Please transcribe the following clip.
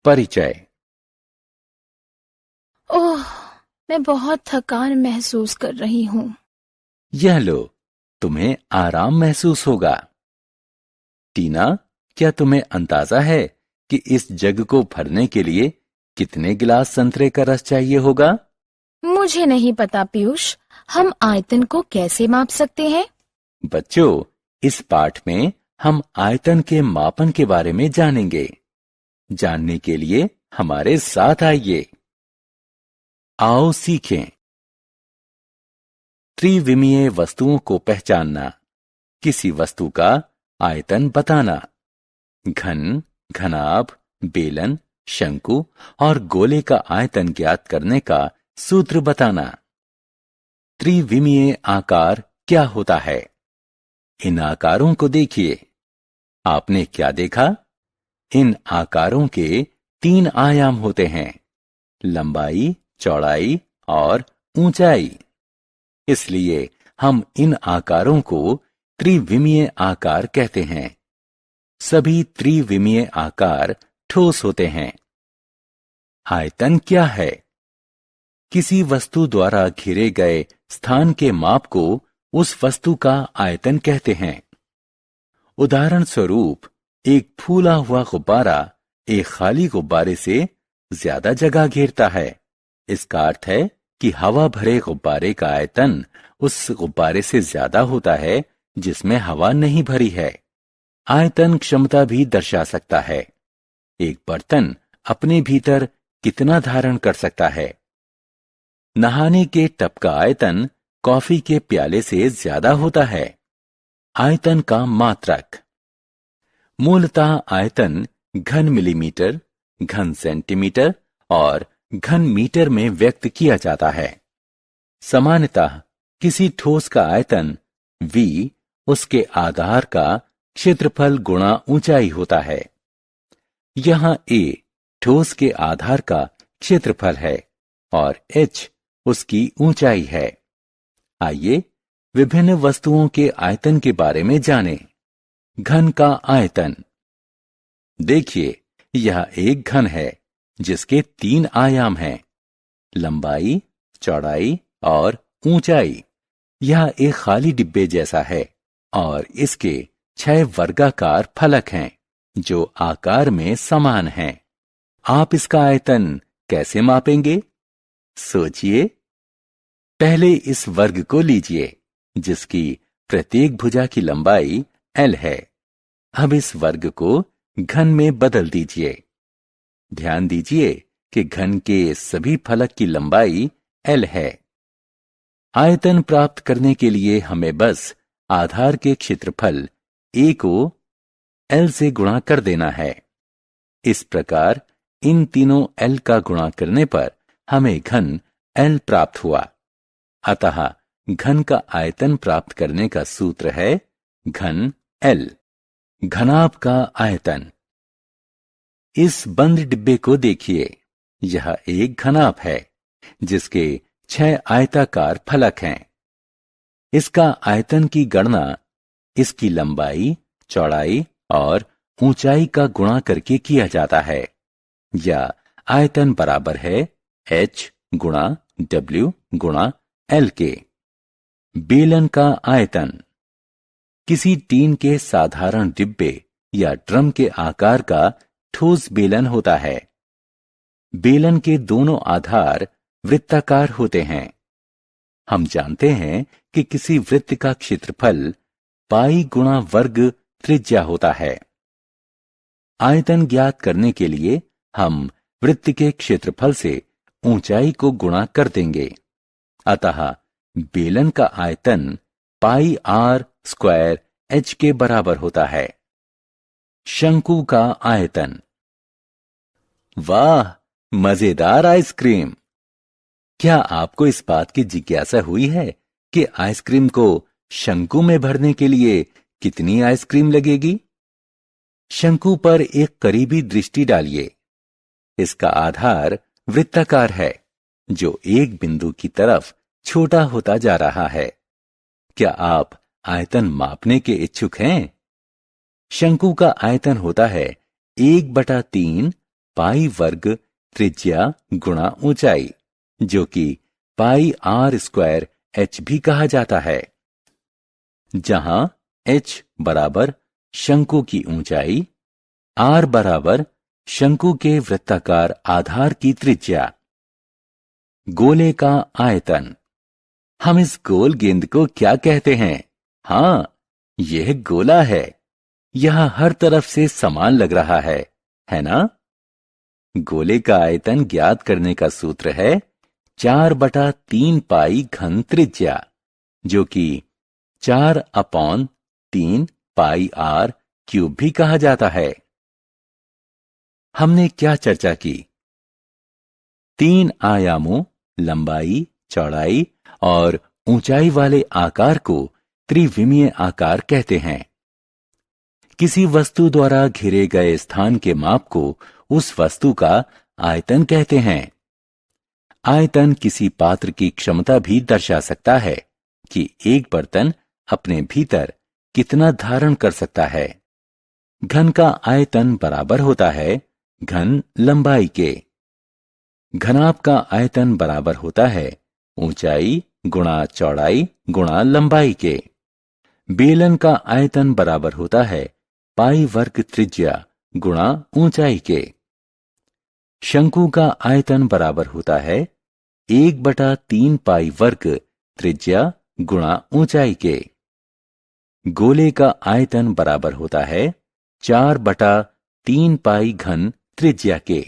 परिचय। ओह, मैं बहुत थकान महसूस कर रही हूँ। यह लो, तुम्हें आराम महसूस होगा। टीना, क्या तुम्हें अंदाजा है कि इस जग को भरने के लिए कितने गिलास संतरे का रस चाहिए होगा? मुझे नहीं पता पीयूष, हम आयतन को कैसे माप सकते हैं? बच्चों, इस पाठ में हम आयतन के मापन के बारे में जानेंगे। जानने के लिए हमारे साथ आइए। आओ सीखें। त्रिविमीय वस्तुओं को पहचानना, किसी वस्तु का आयतन बताना, घन, घनाभ, बेलन, शंकु और गोले का आयतन ज्ञात करने का सूत्र बताना। त्रिविमीय आकार क्या होता है? इन आकारों को देखिए। आपने क्या देखा? इन आकारों के 3 आयाम होते हैं, लंबाई, चौड़ाई और ऊंचाई। इसलिए हम इन आकारों को त्रिविमीय आकार कहते हैं। सभी त्रिविमीय आकार ठोस होते हैं। आयतन क्या है? किसी वस्तु द्वारा घिरे गए स्थान के माप को उस वस्तु का आयतन कहते हैं। उदाहरण स्वरूप, एक फूला हुआ गुब्बारा एक खाली गुब्बारे से ज्यादा जगह घेरता है। इसका अर्थ है कि हवा भरे गुब्बारे का आयतन उस गुब्बारे से ज्यादा होता है जिसमें हवा नहीं भरी है। आयतन क्षमता भी दर्शा सकता है। एक बर्तन अपने भीतर कितना धारण कर सकता है? नहाने के टब का आयतन कॉफी के प्याले से ज्यादा होता है। आयतन का मात्रक। मूलतः आयतन घन मिलीमीटर, घन सेंटीमीटर और घन मीटर में व्यक्त किया जाता है। सामान्यतः किसी ठोस का आयतन V उसके आधार का क्षेत्रफल गुणा ऊंचाई होता है। यहां A ठोस के आधार का क्षेत्रफल है और h उसकी ऊंचाई है। आइए विभिन्न वस्तुओं के आयतन के बारे में जानें। घन का आयतन। देखिए, यह एक घन है जिसके 3 आयाम हैं, लंबाई, चौड़ाई और ऊंचाई। यह एक खाली डिब्बे जैसा है और इसके 6 वर्गाकार फलक हैं जो आकार में समान हैं। आप इसका आयतन कैसे मापेंगे? सोचिए। पहले इस वर्ग को लीजिए जिसकी प्रत्येक भुजा की लंबाई L है। अब इस वर्ग को घन में बदल दीजिए। ध्यान दीजिए कि घन के सभी फलक की लंबाई L है। आयतन प्राप्त करने के लिए हमें बस आधार के क्षेत्रफल A को L से गुणा कर देना है। इस प्रकार इन तीनों L का गुणा करने पर हमें घन L प्राप्त हुआ। अतः घन का आयतन प्राप्त करने का सूत्र है घन L। घनाभ का आयतन। इस बंद डिब्बे को देखिए। यह एक घनाभ है जिसके 6 आयताकार फलक हैं। इसका आयतन की गणना इसकी लंबाई, चौड़ाई और ऊंचाई का गुणा करके किया जाता है। या आयतन बराबर है h गुणा w गुणा l के। बेलन का आयतन। किसी टीन के साधारण डिब्बे या ड्रम के आकार का ठोस बेलन होता है। बेलन के दोनों आधार वृत्ताकार होते हैं। हम जानते हैं कि किसी वृत्त का क्षेत्रफल पाई गुणा वर्ग त्रिज्या होता है। आयतन ज्ञात करने के लिए हम वृत्त के क्षेत्रफल से ऊंचाई को गुणा कर देंगे। अतः बेलन का आयतन पाई r स्क्वायर h के बराबर होता है। शंकु का आयतन। वाह, मजेदार आइसक्रीम! क्या आपको इस बात की जिज्ञासा हुई है कि आइसक्रीम को शंकु में भरने के लिए कितनी आइसक्रीम लगेगी? शंकु पर एक करीबी दृष्टि डालिए। इसका आधार वृत्ताकार है जो एक बिंदु की तरफ छोटा होता जा रहा है। क्या आप आयतन मापने के इच्छुक हैं? शंकु का आयतन होता है 1/3 पाई वर्ग त्रिज्या गुणा ऊंचाई, जो कि पाई आर स्क्वायर h भी कहा जाता है, जहां h बराबर शंकु की ऊंचाई, r बराबर शंकु के वृत्ताकार आधार की त्रिज्या। गोले का आयतन। हम इस गोल गेंद को क्या कहते हैं? हाँ, यह गोला है। यह हर तरफ से समान लग रहा है ना? गोले का आयतन ज्ञात करने का सूत्र है 4/3 पाई घन त्रिज्या, जो कि 4/3 पाई r क्यूब भी कहा जाता है। हमने क्या चर्चा की? 3 आयामों लंबाई, चौड़ाई और ऊंचाई वाले आकार को त्रिविमीय आकार कहते हैं। किसी वस्तु द्वारा घिरे गए स्थान के माप को उस वस्तु का आयतन कहते हैं। आयतन किसी पात्र की क्षमता भी दर्शा सकता है कि एक बर्तन अपने भीतर कितना धारण कर सकता है। घन का आयतन बराबर होता है घन लंबाई के। घनाभ का आयतन बराबर होता है ऊंचाई गुणा चौड़ाई गुणा लंबाई के। बेलन का आयतन बराबर होता है पाई वर्ग त्रिज्या गुणा ऊंचाई के। शंकु का आयतन बराबर होता है 1/3 पाई वर्ग त्रिज्या गुणा ऊंचाई के। गोले का आयतन बराबर होता है 4/3 पाई घन त्रिज्या के।